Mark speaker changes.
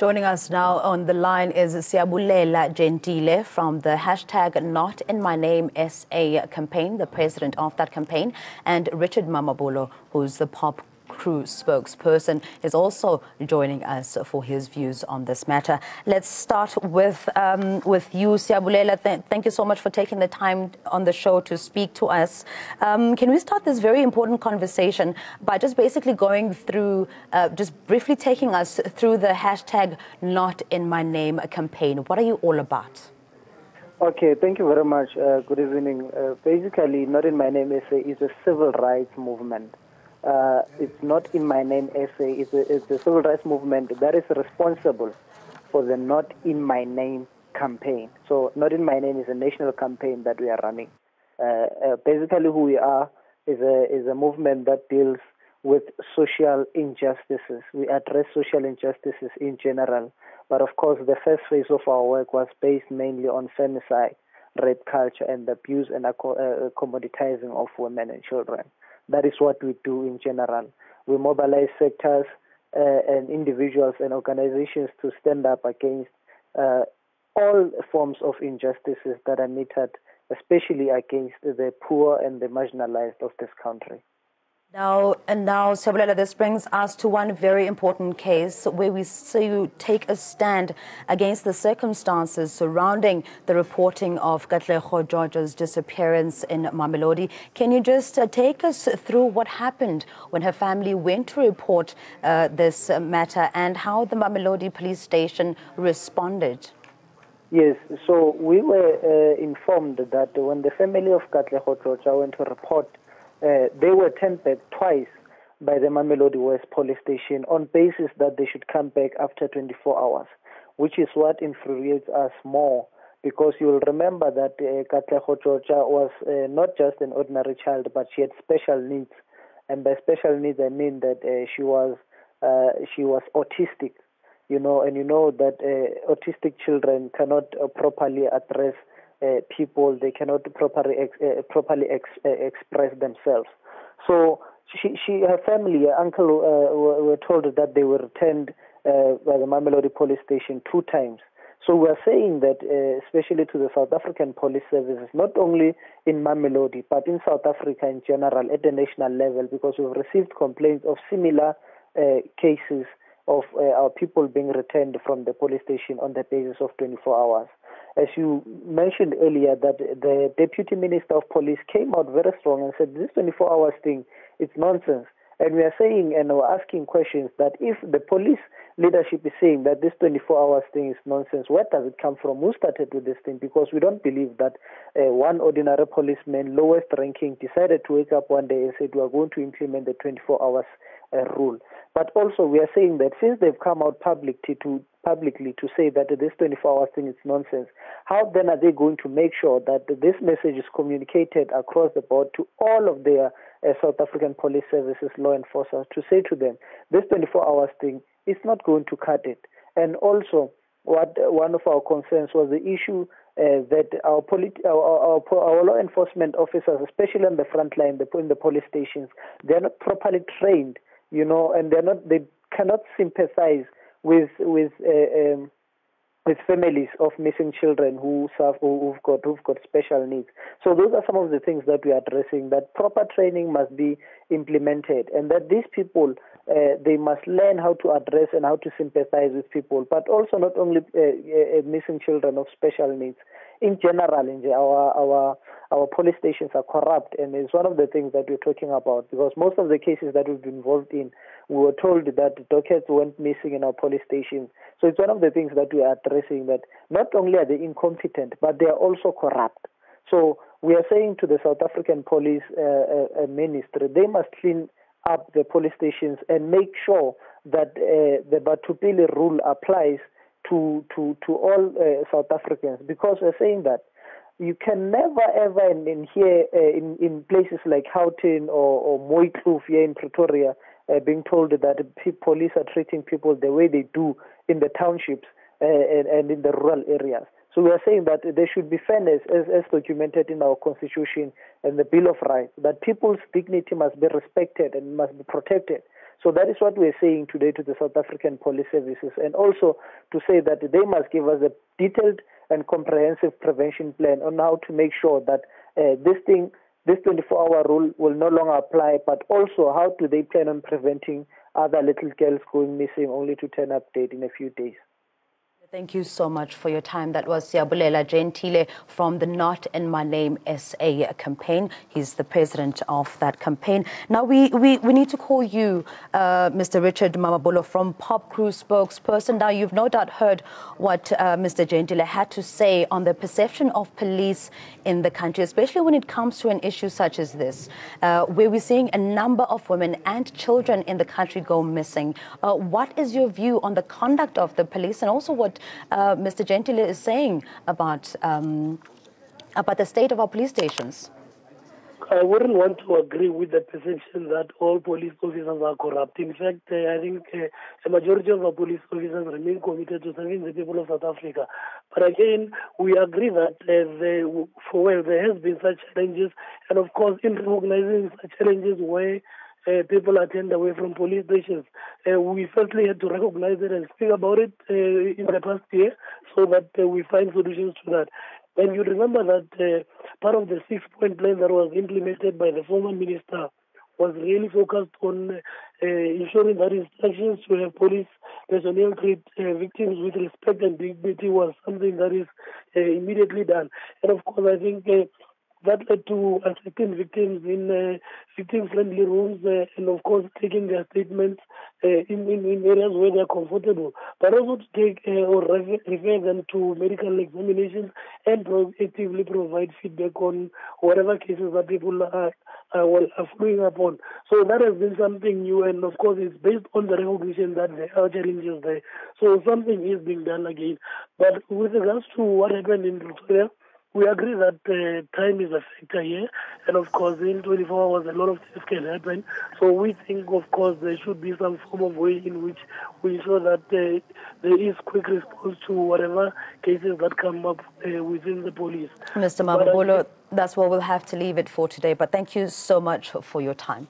Speaker 1: Joining us now on the line is Siabulela Gentile from the hashtag Not In My Name SA campaign, the president of that campaign, and Richard Mamabolo, who's the Pop Crew spokesperson, is also joining us for his views on this matter. Let's start with you, Siabulela. Thank you so much for taking the time on the show to speak to us. Can we start this very important conversation by just basically going through, just briefly taking us through the hashtag Not In My Name campaign? What are you all about?
Speaker 2: Okay, thank you very much. Good evening. Basically, Not In My Name SA is a civil rights movement. It's not in my name SA. It's a civil rights movement that is responsible for the Not In My Name campaign. So Not In My Name is a national campaign that we are running. Basically, who we are is a movement that deals with social injustices. We address social injustices in general. But of course, the first phase of our work was based mainly on femicide, rape culture, and the abuse and commoditizing of women and children. That is what we do in general. We mobilize sectors and individuals and organizations to stand up against all forms of injustices that are meted, especially against the poor and the marginalized of this country.
Speaker 1: Now, Siabulela, this brings us to one very important case where we see you take a stand against the circumstances surrounding the reporting of Katlego George's disappearance in Mamelodi. Can you just take us through what happened when her family went to report this matter and how the Mamelodi police station responded?
Speaker 2: Yes, so we were informed that when the family of Katlego George went to report, they were turned back twice by the Mamelodi West police station on basis that they should come back after 24 hours, which is what infuriates us more, because you will remember that Katlego Georgia was not just an ordinary child, but she had special needs. And by special needs, I mean that she was autistic, and you know that autistic children cannot properly address people, they cannot properly express themselves. So her family, her uncle, were told that they were returned by the Mamelodi police station 2 times. So we are saying that, especially to the South African police services, not only in Mamelodi, but in South Africa in general, at the national level, because we've received complaints of similar cases of our people being returned from the police station on the basis of 24 hours. As you mentioned earlier, that the Deputy Minister of Police came out very strong and said this 24 hours thing, it's nonsense. And we are saying and we're asking questions that if the police leadership is saying that this 24 hours thing is nonsense, where does it come from? Who started with this thing? Because we don't believe that one ordinary policeman, lowest ranking, decided to wake up one day and said we are going to implement the 24 hours rule. But also we are saying that since they've come out publicly to say that this 24 hours thing is nonsense, how then are they going to make sure that this message is communicated across the board to all of their South African police services, law enforcers, to say to them, this 24 hours thing is not going to cut it. And also, one of our concerns was the issue that our law enforcement officers, especially on the front line, in the police stations, they're not properly trained, and they cannot sympathize with families of missing children who've got special needs. So those are some of the things that we are addressing, that proper training must be implemented, and that these people, they must learn how to address and how to sympathize with people, but also not only missing children of special needs. In general, our police stations are corrupt, and it's one of the things that we're talking about, because most of the cases that we've been involved in, we were told that dockets went missing in our police stations. So it's one of the things that we are addressing, that not only are they incompetent, but they are also corrupt. So we are saying to the South African Police Ministry, they must clean up the police stations and make sure that the Batupili rule applies to all South Africans, because we're saying that you can never ever in places like Gauteng or Mooikloof here in Pretoria being told that police are treating people the way they do in the townships and in the rural areas. So we are saying that there should be fairness as documented in our Constitution and the Bill of Rights, that people's dignity must be respected and must be protected. So that is what we're saying today to the South African Police Services, and also to say that they must give us a detailed and comprehensive prevention plan on how to make sure that this 24-hour rule will no longer apply, but also how do they plan on preventing other little girls going missing only to turn up dead in a few days.
Speaker 1: Thank you so much for your time. That was Siyabulela Gentile from the Not In My Name SA campaign. He's the president of that campaign. Now, we need to call you, Mr. Richard Mamabolo, from Pop Crew spokesperson. Now, you've no doubt heard what Mr. Gentile had to say on the perception of police in the country, especially when it comes to an issue such as this, where we're seeing a number of women and children in the country go missing. What is your view on the conduct of the police, and also what Mr. Gentile is saying about the state of our police stations?
Speaker 3: I wouldn't want to agree with the perception that all police officers are corrupt. In fact, I think a majority of our police officers remain committed to serving the people of South Africa. But again, we agree that there has been such challenges, and of course, in recognizing such challenges where people are turned away from police stations, we firstly had to recognize it and speak about it in the past year so that we find solutions to that. And you remember that part of the 6-point plan that was implemented by the former minister was really focused on ensuring that instructions to have police personnel treat victims with respect and dignity was something that is immediately done. And of course, I think that led to assisting victims in victim-friendly rooms and, of course, taking their statements in areas where they are comfortable, but also to take or refer them to medical examinations and actively provide feedback on whatever cases that people are following up on. So that has been something new, and, of course, it's based on the recognition that there are challenges there. So something is being done again. But with regards to what happened in Pretoria, we agree that time is a factor here, and of course in 24 hours a lot of things can happen. So we think, of course, there should be some form of way in which we ensure that there is quick response to whatever cases that come up within the police.
Speaker 1: Mr. Mamabolo, that's where we'll have to leave it for today, but thank you so much for your time.